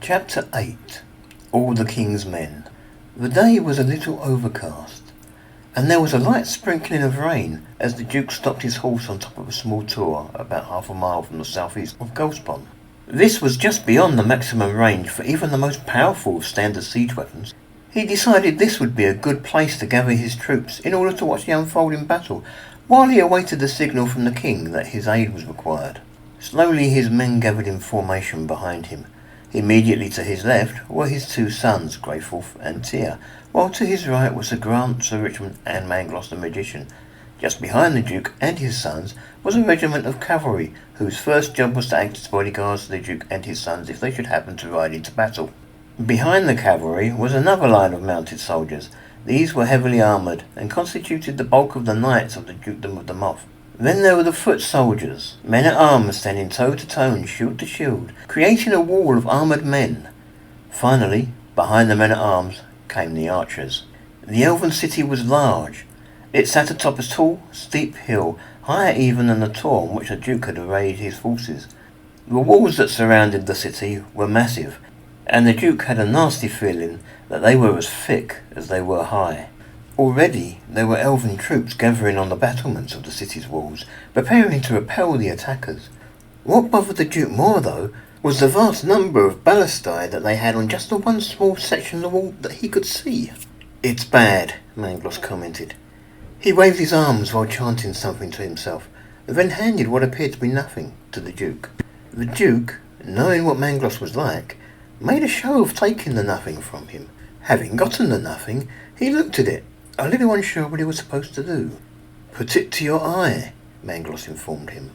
Chapter 8. All the King's Men. The day was a little overcast, and there was a light sprinkling of rain as the Duke stopped his horse on top of a small tor about half a mile from the southeast of Ghost. This was just beyond the maximum range for even the most powerful of standard siege weapons. He decided this would be a good place to gather his troops in order to watch the unfolding battle, while he awaited the signal from the king that his aid was required. Slowly his men gathered in formation behind him. Immediately to his left were his two sons, Greyforth and Tyr, while to his right was Sir Grant, Sir Richmond and Mangloss the Magician. Just behind the Duke and his sons was a regiment of cavalry, whose first job was to act as bodyguards to the Duke and his sons if they should happen to ride into battle. Behind the cavalry was another line of mounted soldiers. These were heavily armoured and constituted the bulk of the knights of the Dukedom of the Moth. Then there were the foot soldiers, men-at-arms standing toe-to-toe and shield-to-shield, creating a wall of armoured men. Finally, behind the men-at-arms came the archers. The elven city was large. It sat atop a tall, steep hill, higher even than the tor on which the Duke had arrayed his forces. The walls that surrounded the city were massive, and the Duke had a nasty feeling that they were as thick as they were high. Already there were elven troops gathering on the battlements of the city's walls, preparing to repel the attackers. What bothered the Duke more, though, was the vast number of ballistae that they had on just the one small section of the wall that he could see. "It's bad," Mangloss commented. He waved his arms while chanting something to himself, then handed what appeared to be nothing to the Duke. The Duke, knowing what Mangloss was like, made a show of taking the nothing from him. Having gotten the nothing, he looked at it, a little unsure what he was supposed to do. "Put it to your eye," Mangloss informed him.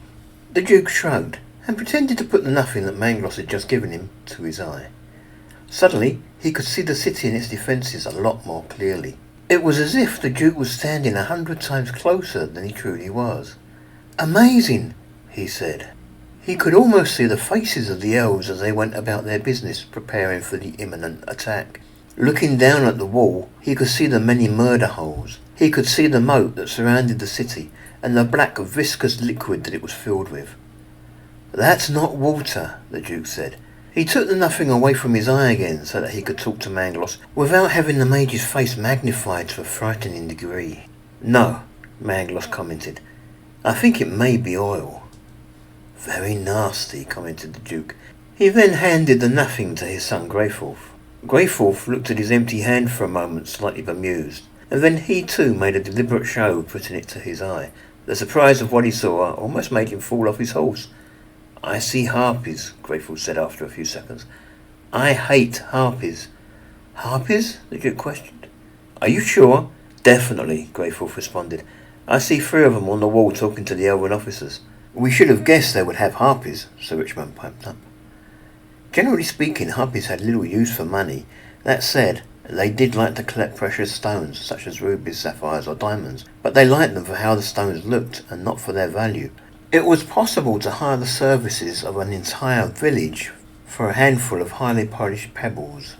The Duke shrugged and pretended to put the nothing that Mangloss had just given him to his eye. Suddenly he could see the city and its defences a lot more clearly. It was as if the Duke was standing 100 times closer than he truly was. "Amazing," he said. He could almost see the faces of the elves as they went about their business, preparing for the imminent attack. Looking down at the wall, he could see the many murder holes. He could see the moat that surrounded the city, and the black viscous liquid that it was filled with. "That's not water," the Duke said. He took the nothing away from his eye again so that he could talk to Mangloss without having the mage's face magnified to a frightening degree. "No," Mangloss commented. "I think it may be oil." "Very nasty," commented the Duke. He then handed the nothing to his son Greyforth. Greyforth looked at his empty hand for a moment, slightly bemused, and then he too made a deliberate show of putting it to his eye. The surprise of what he saw almost made him fall off his horse. "I see harpies," Greyforth said after a few seconds. "I hate harpies." "Harpies?" the Duke questioned. "Are you sure?" "Definitely," Greyforth responded. "I see 3 of them on the wall talking to the elven officers." "We should have guessed they would have harpies," Sir Richmond piped up. Generally speaking, harpies had little use for money. That said, they did like to collect precious stones, such as rubies, sapphires or diamonds, but they liked them for how the stones looked and not for their value. It was possible to hire the services of an entire village for a handful of highly polished pebbles.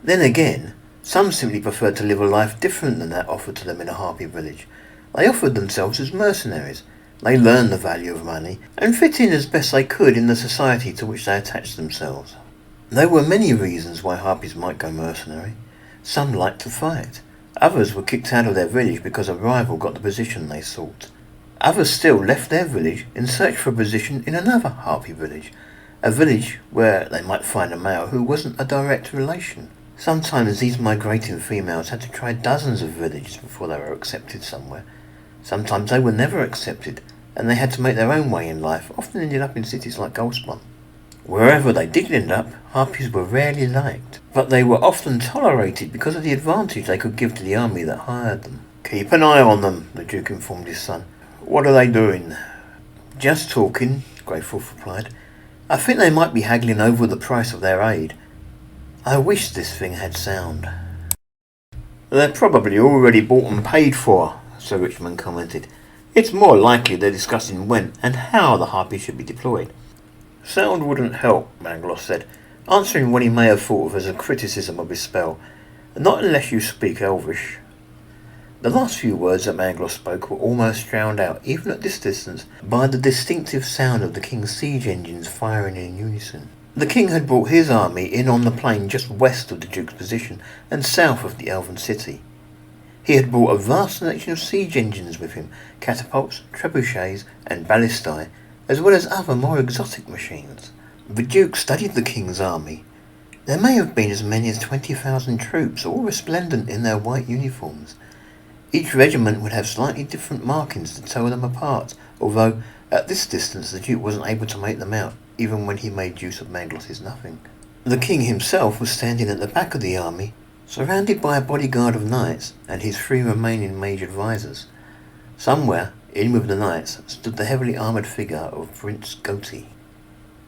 Then again, some simply preferred to live a life different than that offered to them in a harpy village. They offered themselves as mercenaries. They learned the value of money and fit in as best they could in the society to which they attached themselves. There were many reasons why harpies might go mercenary. Some liked to fight. Others were kicked out of their village because a rival got the position they sought. Others still left their village in search for a position in another harpy village, a village where they might find a male who wasn't a direct relation. Sometimes these migrating females had to try dozens of villages before they were accepted somewhere. Sometimes they were never accepted, and they had to make their own way in life, often ending up in cities like Ghost. Wherever they did end up, harpies were rarely liked, but they were often tolerated because of the advantage they could give to the army that hired them. "Keep an eye on them," the Duke informed his son. "What are they doing?" "Just talking," Greyforth replied. "I think they might be haggling over the price of their aid. I wish this thing had sound." "They're probably already bought and paid for," Sir Richmond commented. "It's more likely they're discussing when and how the harpies should be deployed." "Sound wouldn't help," Mangloss said, answering what he may have thought of as a criticism of his spell. "Not unless you speak Elvish." The last few words that Mangloss spoke were almost drowned out, even at this distance, by the distinctive sound of the king's siege engines firing in unison. The king had brought his army in on the plain just west of the duke's position and south of the elven city. He had brought a vast selection of siege engines with him, catapults, trebuchets, and ballistae, as well as other more exotic machines. The duke studied the king's army. There may have been as many as 20,000 troops, all resplendent in their white uniforms. Each regiment would have slightly different markings to tell them apart, although at this distance the duke wasn't able to make them out, even when he made use of Manglos's nothing. The king himself was standing at the back of the army, surrounded by a bodyguard of knights and his 3 remaining mage advisors. Somewhere, in with the knights, stood the heavily armoured figure of Prince Goti.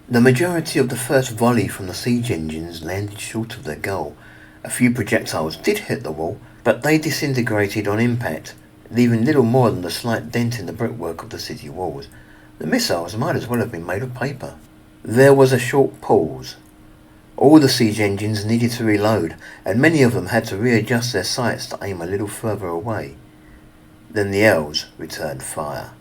The majority of the first volley from the siege engines landed short of their goal. A few projectiles did hit the wall, but they disintegrated on impact, leaving little more than a slight dent in the brickwork of the city walls. The missiles might as well have been made of paper. There was a short pause. All the siege engines needed to reload, and many of them had to readjust their sights to aim a little further away. Then the elves returned fire.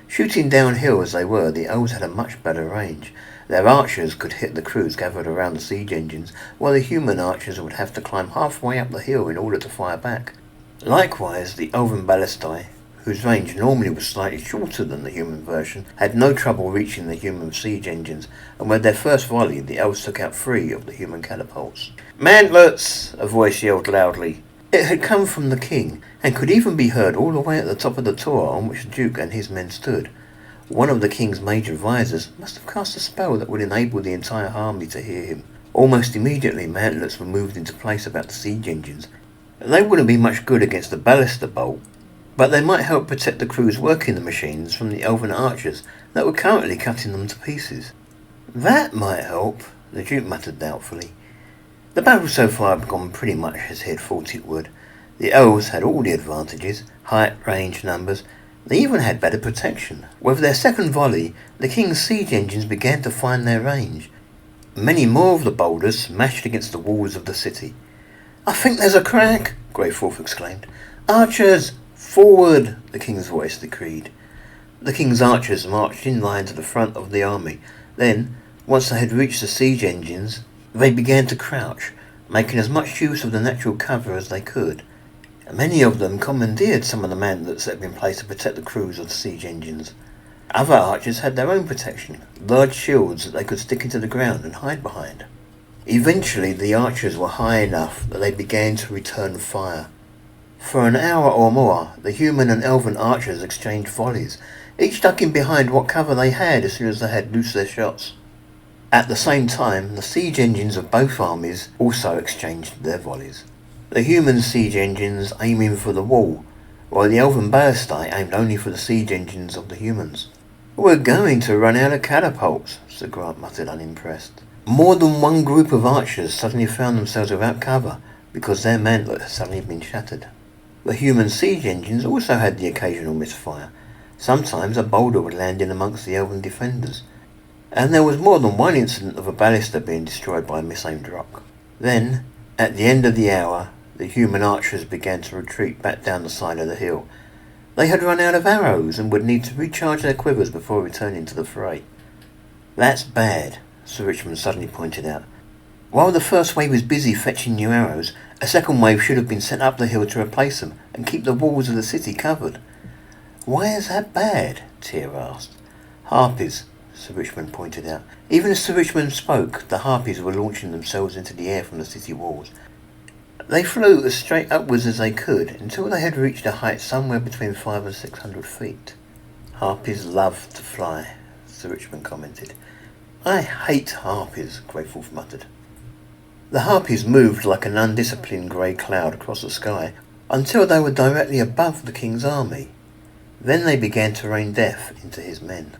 Shooting downhill as they were, the elves had a much better range. Their archers could hit the crews gathered around the siege engines, while the human archers would have to climb halfway up the hill in order to fire back. Likewise, the elven ballistae, whose range normally was slightly shorter than the human version, had no trouble reaching the human siege engines, and with their first volley, the elves took out 3 of the human catapults. "Mantlets!" a voice yelled loudly. It had come from the king, and could even be heard all the way at the top of the tower on which the duke and his men stood. One of the king's major advisors must have cast a spell that would enable the entire army to hear him. Almost immediately, mantlets were moved into place about the siege engines. They wouldn't be much good against the ballista bolt, but they might help protect the crews working the machines from the elven archers that were currently cutting them to pieces. "That might help," the duke muttered doubtfully. The battle so far had gone pretty much as he had thought it would. The elves had all the advantages: height, range, numbers. They even had better protection. With their second volley, the king's siege engines began to find their range. Many more of the boulders smashed against the walls of the city. "I think there's a crack," Greyforth exclaimed. "Archers, forward!" the king's voice decreed. The king's archers marched in line to the front of the army. Then, once they had reached the siege engines, they began to crouch, making as much use of the natural cover as they could. Many of them commandeered some of the mantlets that had been placed to protect the crews of the siege engines. Other archers had their own protection, large shields that they could stick into the ground and hide behind. Eventually the archers were high enough that they began to return fire. For an hour or more, the human and elven archers exchanged volleys, each ducking behind what cover they had as soon as they had loosed their shots. At the same time, the siege engines of both armies also exchanged their volleys. The human siege engines aiming for the wall, while the elven ballistae aimed only for the siege engines of the humans. "We're going to run out of catapults," Sir Grant muttered, unimpressed. More than one group of archers suddenly found themselves without cover because their mantlet had suddenly been shattered. The human siege engines also had the occasional misfire. Sometimes a boulder would land in amongst the elven defenders, and there was more than one incident of a ballista being destroyed by a misaimed rock. Then, at the end of the hour, the human archers began to retreat back down the side of the hill. They had run out of arrows and would need to recharge their quivers before returning to the fray. "That's bad," Sir Richmond suddenly pointed out. "While the first wave was busy fetching new arrows, a second wave should have been sent up the hill to replace them and keep the walls of the city covered." "Why is that bad?" Tyr asked. "Harpies," Sir Richmond pointed out. Even as Sir Richmond spoke, the Harpies were launching themselves into the air from the city walls. They flew as straight upwards as they could until they had reached a height somewhere between 500 and 600 feet. "Harpies love to fly," Sir Richmond commented. "I hate harpies," Greyforth muttered. The harpies moved like an undisciplined grey cloud across the sky until they were directly above the king's army. Then they began to rain death into his men.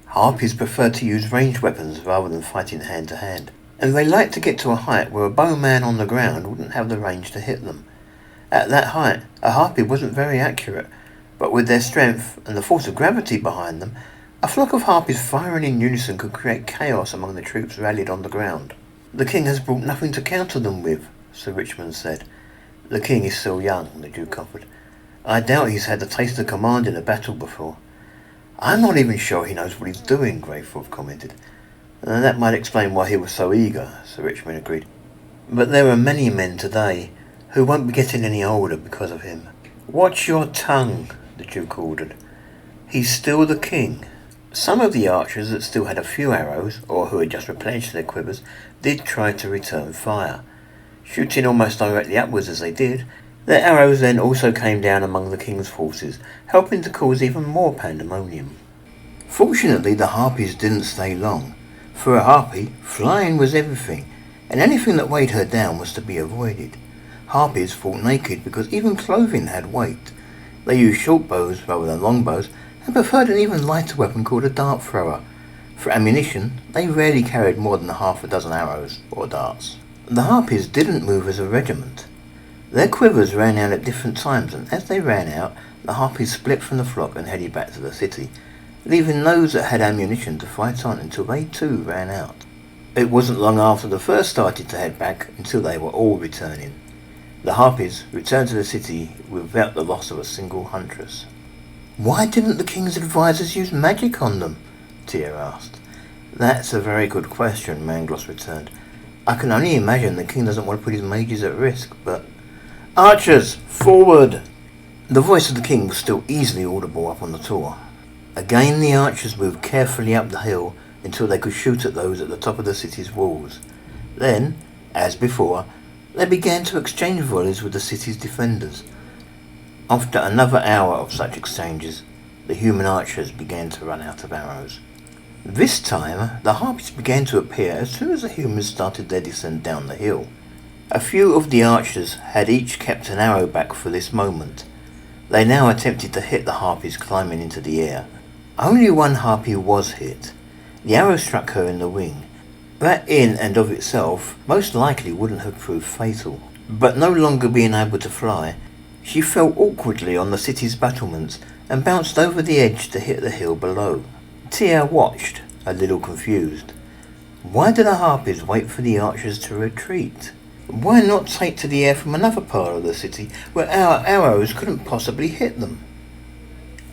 Harpies preferred to use ranged weapons rather than fighting hand to hand, and they liked to get to a height where a bowman on the ground wouldn't have the range to hit them. At that height, a harpy wasn't very accurate, but with their strength and the force of gravity behind them, a flock of harpies firing in unison could create chaos among the troops rallied on the ground. "The king has brought nothing to counter them with," Sir Richmond said. "The king is still young," the Duke offered. "I doubt he's had the taste of command in a battle before." "I'm not even sure he knows what he's doing," Greyforth commented. And that might explain why he was so eager, Sir Richmond agreed. But there are many men today who won't be getting any older because of him. Watch your tongue, the Duke ordered. He's still the king. Some of the archers that still had a few arrows, or who had just replenished their quivers, did try to return fire. Shooting almost directly upwards as they did, their arrows then also came down among the king's forces, helping to cause even more pandemonium. Fortunately, the Harpies didn't stay long. For a Harpy, flying was everything, and anything that weighed her down was to be avoided. Harpies fought naked because even clothing had weight. They used short bows rather than long bows, and preferred an even lighter weapon called a dart thrower. For ammunition, they rarely carried more than half a dozen arrows or darts. The Harpies didn't move as a regiment. Their quivers ran out at different times, and as they ran out, the Harpies split from the flock and headed back to the city, leaving those that had ammunition to fight on until they too ran out. It wasn't long after the first started to head back until they were all returning. The Harpies returned to the city without the loss of a single huntress. "Why didn't the king's advisors use magic on them?" Tia asked. "That's a very good question," Mangloss returned. "I can only imagine the king doesn't want to put his mages at risk, but—" "Archers, forward!" The voice of the king was still easily audible up on the tor. Again the archers moved carefully up the hill until they could shoot at those at the top of the city's walls. Then, as before, they began to exchange volleys with the city's defenders. After another hour of such exchanges, the human archers began to run out of arrows. This time, the Harpies began to appear as soon as the humans started their descent down the hill. A few of the archers had each kept an arrow back for this moment. They now attempted to hit the Harpies climbing into the air. Only one Harpy was hit. The arrow struck her in the wing. That in and of itself most likely wouldn't have proved fatal. But no longer being able to fly, she fell awkwardly on the city's battlements and bounced over the edge to hit the hill below. Tia watched, a little confused. Why did the Harpies wait for the archers to retreat? Why not take to the air from another part of the city where our arrows couldn't possibly hit them?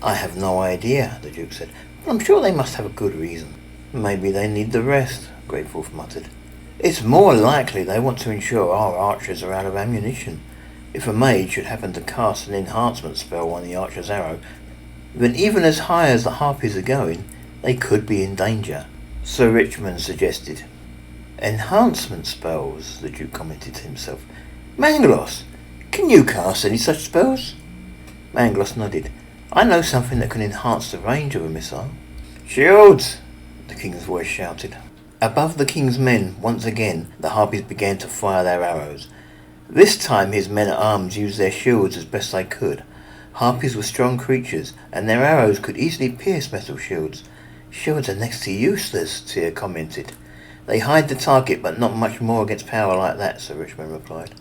"I have no idea," the Duke said, "but I'm sure they must have a good reason." "Maybe they need the rest," Greatwolf muttered. "It's more likely they want to ensure our archers are out of ammunition. If a mage should happen to cast an enhancement spell on the archer's arrow, then even as high as the Harpies are going, they could be in danger." Sir Richmond suggested. "Enhancement spells," the Duke commented to himself. "Mangloss, can you cast any such spells?" Mangloss nodded. "I know something that can enhance the range of a missile." "Shields!" the king's voice shouted. Above the king's men, once again, the Harpies began to fire their arrows. This time his men-at-arms used their shields as best they could. Harpies were strong creatures, and their arrows could easily pierce metal shields. "Shields are next to useless," Tia commented. "They hide the target, but not much more against power like that," Sir Richmond replied.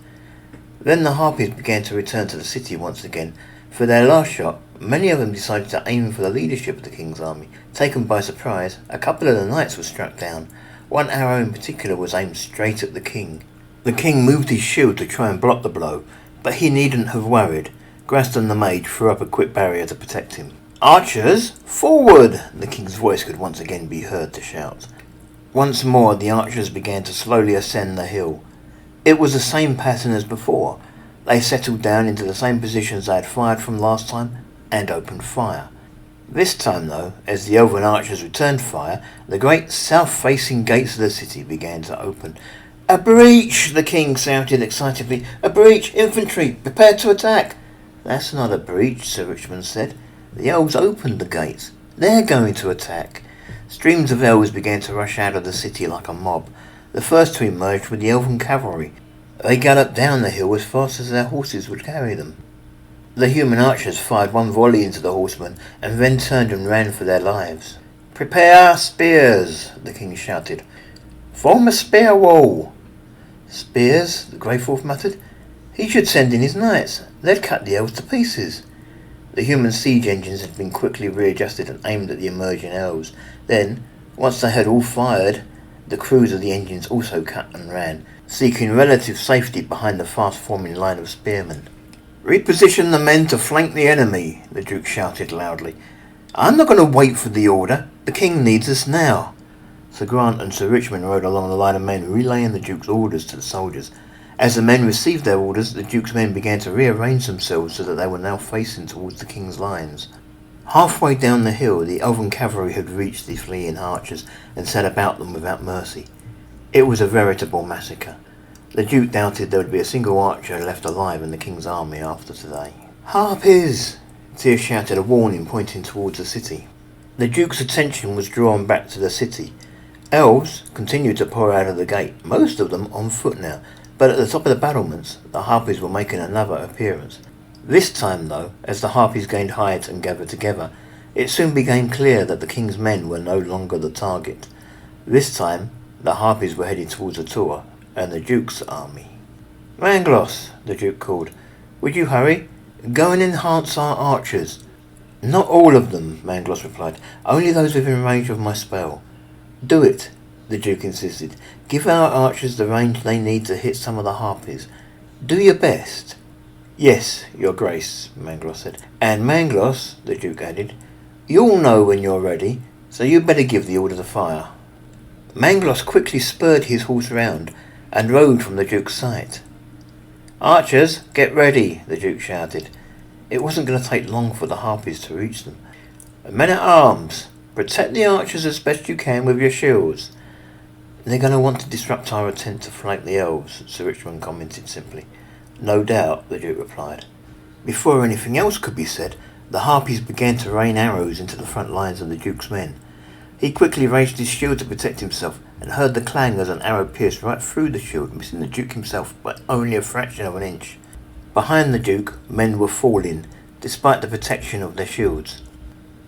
Then the Harpies began to return to the city once again. For their last shot, many of them decided to aim for the leadership of the king's army. Taken by surprise, a couple of the knights were struck down. One arrow in particular was aimed straight at the king. The king moved his shield to try and block the blow, but he needn't have worried. Graston the mage threw up a quick barrier to protect him. "Archers, forward!" the king's voice could once again be heard to shout. Once more the archers began to slowly ascend the hill. It was the same pattern as before. They settled down into the same positions they had fired from last time and opened fire. This time, though, as the elven archers returned fire, the great south-facing gates of the city began to open. "A breach!" the king shouted excitedly. "A breach! Infantry, prepare to attack!" "That's not a breach," Sir Richmond said. "The elves opened the gates. They're going to attack." Streams of elves began to rush out of the city like a mob. The first to emerge were the elven cavalry. They galloped down the hill as fast as their horses would carry them. The human archers fired one volley into the horsemen and then turned and ran for their lives. "Prepare spears!" the king shouted. "Form a spear wall!" "Spears?" the Greatwolf muttered. "He should send in his knights. They'd cut the elves to pieces." The human siege engines had been quickly readjusted and aimed at the emerging elves. Then, once they had all fired, the crews of the engines also cut and ran, seeking relative safety behind the fast-forming line of spearmen. "Reposition the men to flank the enemy," the Duke shouted loudly. "I'm not going to wait for the order. The king needs us now." Sir Grant and Sir Richmond rode along the line of men, relaying the Duke's orders to the soldiers. As the men received their orders, the Duke's men began to rearrange themselves so that they were now facing towards the King's lines. Halfway down the hill, the elven cavalry had reached the fleeing archers and set about them without mercy. It was a veritable massacre. The Duke doubted there would be a single archer left alive in the King's army after today. "Harpies!" Tyr shouted a warning, pointing towards the city. The Duke's attention was drawn back to the city. Elves continued to pour out of the gate, most of them on foot now, but at the top of the battlements, the Harpies were making another appearance. This time, though, as the Harpies gained height and gathered together, it soon became clear that the King's men were no longer the target. This time, the Harpies were heading towards the Tour and the Duke's army. "Mangloss," the Duke called, "would you hurry? Go and enhance our archers." "Not all of them," Mangloss replied. "Only those within range of my spell." "Do it," the Duke insisted. "Give our archers the range they need to hit some of the Harpies. Do your best." "Yes, your grace," Mangloss said. "And Mangloss," the Duke added, "you'll know when you're ready, so you'd better give the order to fire." Mangloss quickly spurred his horse round and rode from the Duke's sight. "Archers, get ready," the Duke shouted. It wasn't going to take long for the Harpies to reach them. "Men-at-arms, protect the archers as best you can with your shields." "They're going to want to disrupt our attempt to flank the elves," Sir Richmond commented simply. "No doubt," the Duke replied. Before anything else could be said, the Harpies began to rain arrows into the front lines of the Duke's men. He quickly raised his shield to protect himself and heard the clang as an arrow pierced right through the shield, missing the Duke himself by only a fraction of an inch. Behind the Duke, men were falling, despite the protection of their shields.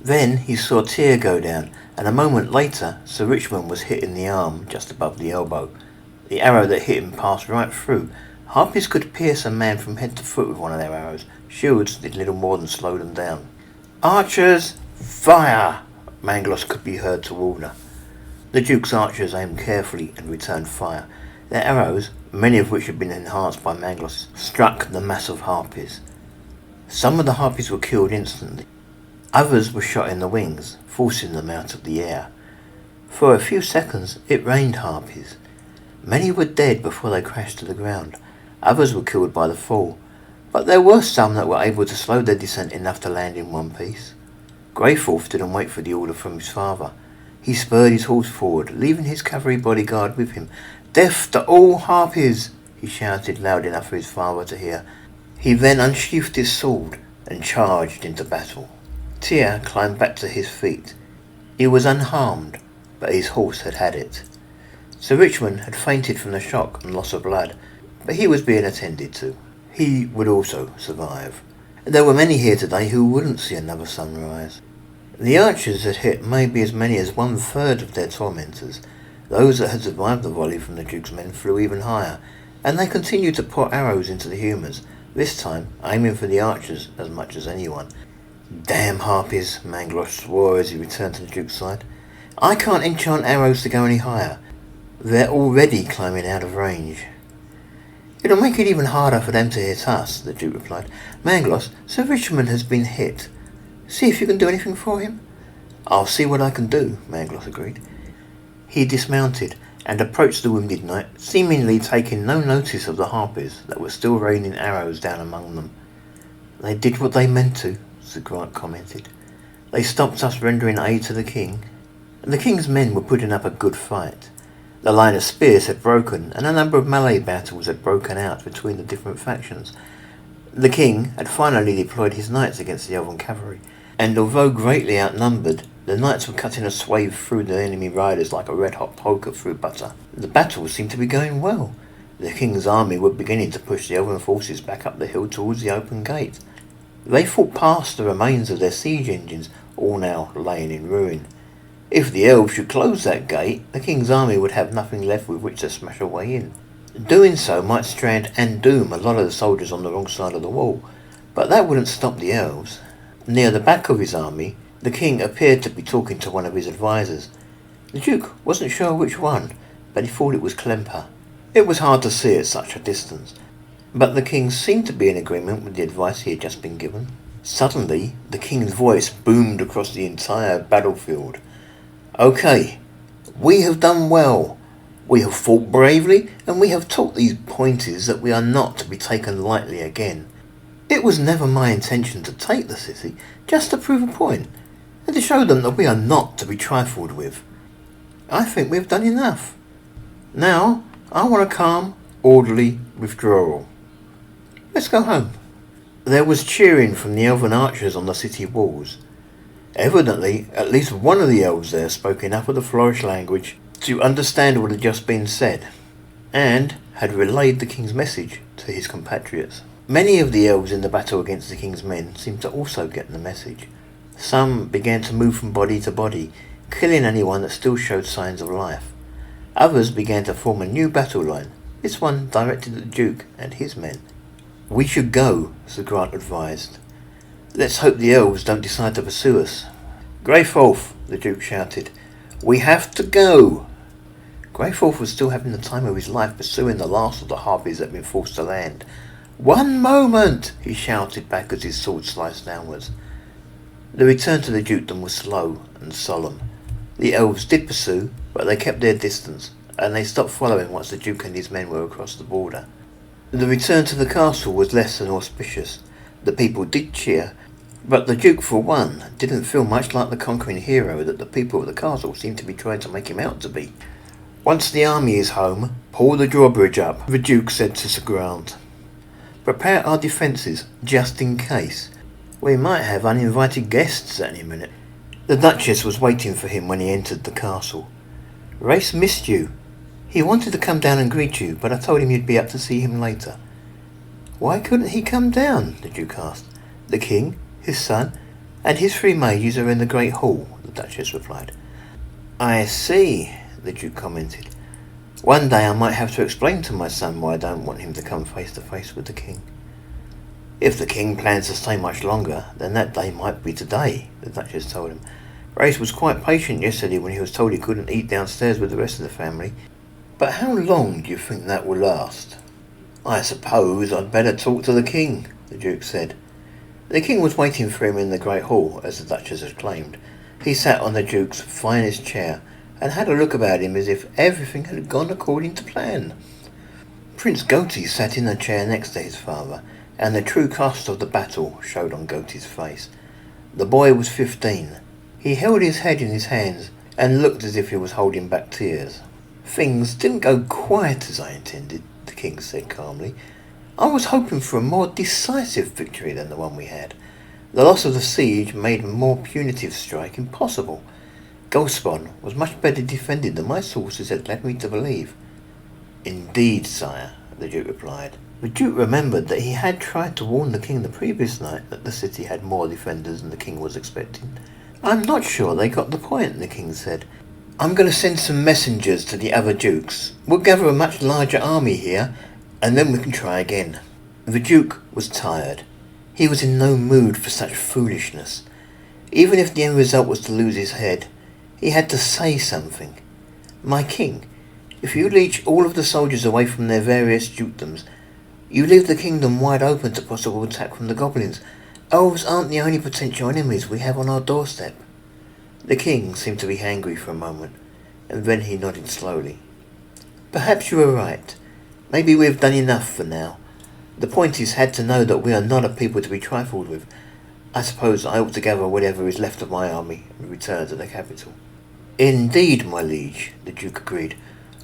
Then he saw Tyr go down, and a moment later Sir Richmond was hit in the arm, just above the elbow. The arrow that hit him passed right through. Harpies could pierce a man from head to foot with one of their arrows. Shields did little more than slow them down. "Archers, fire!" Mangloss could be heard to order. The Duke's archers aimed carefully and returned fire. Their arrows, many of which had been enhanced by Mangloss, struck the mass of Harpies. Some of the Harpies were killed instantly. Others were shot in the wings, forcing them out of the air. For a few seconds it rained Harpies. Many were dead before they crashed to the ground. Others were killed by the fall, but there were some that were able to slow their descent enough to land in one piece. Greyforth didn't wait for the order from his father. He spurred his horse forward, leaving his cavalry bodyguard with him. "Death to all Harpies!" he shouted loud enough for his father to hear. He then unsheathed his sword and charged into battle. Tyr climbed back to his feet. He was unharmed, but his horse had had it. Sir Richmond had fainted from the shock and loss of blood, but he was being attended to. He would also survive. There were many here today who wouldn't see another sunrise. The archers had hit maybe as many as 1/3 of their tormentors. Those that had survived the volley from the Duke's men flew even higher, and they continued to pour arrows into the humans, this time aiming for the archers as much as anyone. "Damn Harpies," Mangloss swore as he returned to the Duke's side. "I can't enchant arrows to go any higher. They're already climbing out of range." "It'll make it even harder for them to hit us," the Duke replied. "Mangloss, Sir Richmond has been hit. See if you can do anything for him." "I'll see what I can do," Mangloss agreed. He dismounted and approached the wounded knight, seemingly taking no notice of the Harpies that were still raining arrows down among them. "They did what they meant to," Sir Grant commented. "They stopped us rendering aid to the king." The king's men were putting up a good fight. The line of spears had broken, and a number of melee battles had broken out between the different factions. The king had finally deployed his knights against the elven cavalry, and although greatly outnumbered, the knights were cutting a swathe through the enemy riders like a red-hot poker through butter. The battle seemed to be going well. The king's army were beginning to push the elven forces back up the hill towards the open gate. They fought past the remains of their siege engines, all now laying in ruin. If the elves should close that gate, the king's army would have nothing left with which to smash a way in. Doing so might strand and doom a lot of the soldiers on the wrong side of the wall, but that wouldn't stop the elves. Near the back of his army, the king appeared to be talking to one of his advisors. The Duke wasn't sure which one, but he thought it was Klemper. It was hard to see at such a distance, but the king seemed to be in agreement with the advice he had just been given. Suddenly, the king's voice boomed across the entire battlefield. "Okay, We have done well. We have fought bravely, and we have taught these pointers that we are not to be taken lightly again. It was never my intention to take the city, just to prove a point, and to show them that we are not to be trifled with. I think we have done enough. Now, I want a calm, orderly withdrawal. Let's go home." There was cheering from the elven archers on the city walls. Evidently, at least one of the elves there spoke enough of the Flourish language to understand what had just been said, and had relayed the king's message to his compatriots. Many of the elves in the battle against the king's men seemed to also get the message. Some began to move from body to body, killing anyone that still showed signs of life. Others began to form a new battle line, this one directed at the Duke and his men. "We should go," Sir Grant advised. "Let's hope the elves don't decide to pursue us." "Greyforth," the Duke shouted, "we have to go." Greyforth was still having the time of his life pursuing the last of the Harpies that had been forced to land. "One moment," he shouted back as his sword sliced downwards. The return to the dukedom was slow and solemn. The elves did pursue, but they kept their distance, and they stopped following once the Duke and his men were across the border. The return to the castle was less than auspicious. The people did cheer, but the Duke, for one, didn't feel much like the conquering hero that the people of the castle seemed to be trying to make him out to be. "Once the army is home, pull the drawbridge up," the Duke said to Sir Grant. "Prepare our defences, just in case. We might have uninvited guests at any minute." The Duchess was waiting for him when he entered the castle. "Race missed you. He wanted to come down and greet you, but I told him you'd be up to see him later." "Why couldn't he come down?" the Duke asked. "The king, his son, and his 3 mages are in the great hall," the Duchess replied. "I see," the Duke commented. "One day I might have to explain to my son why I don't want him to come face to face with the king." "If the king plans to stay much longer, then that day might be today," the Duchess told him. "Race was quite patient yesterday when he was told he couldn't eat downstairs with the rest of the family. But how long do you think that will last?" "I suppose I'd better talk to the king," the Duke said. The king was waiting for him in the great hall, as the Duchess had claimed. He sat on the Duke's finest chair, and had a look about him as if everything had gone according to plan. Prince Goatee sat in the chair next to his father, and the true cost of the battle showed on Goatee's face. The boy was 15. He held his head in his hands, and looked as if he was holding back tears. "Things didn't go quite as I intended," the king said calmly. "I was hoping for a more decisive victory than the one we had. The loss of the siege made a more punitive strike impossible. Goldspawn was much better defended than my sources had led me to believe." "Indeed, sire," the Duke replied. The Duke remembered that he had tried to warn the king the previous night that the city had more defenders than the king was expecting. "I'm not sure they got the point," the king said. "I'm going to send some messengers to the other dukes. We'll gather a much larger army here, and then we can try again." The Duke was tired. He was in no mood for such foolishness. Even if the end result was to lose his head, he had to say something. "My king, if you leech all of the soldiers away from their various dukedoms, you leave the kingdom wide open to possible attack from the goblins. Elves aren't the only potential enemies we have on our doorstep." The king seemed to be angry for a moment, and then he nodded slowly. "Perhaps you are right. Maybe we have done enough for now. The point is had to know that we are not a people to be trifled with. I suppose I ought to gather whatever is left of my army and return to the capital." "Indeed, my liege," the Duke agreed.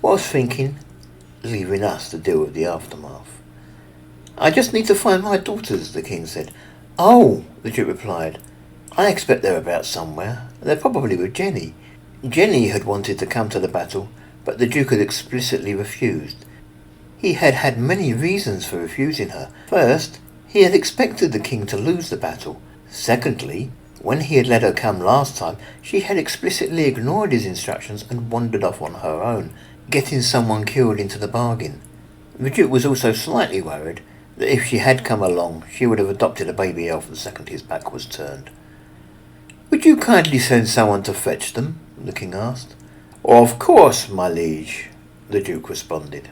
"Was thinking, leaving us to deal with the aftermath." "I just need to find my daughters," the king said. "Oh," the Duke replied. "I expect they're about somewhere. They're probably with Jenny." Jenny had wanted to come to the battle, but the Duke had explicitly refused. He had had many reasons for refusing her. First, he had expected the king to lose the battle. Secondly, when he had let her come last time, she had explicitly ignored his instructions and wandered off on her own, getting someone killed into the bargain. The Duke was also slightly worried that if she had come along, she would have adopted a baby elf the second his back was turned. "Would you kindly send someone to fetch them?" the king asked. "Of course, my liege," the Duke responded.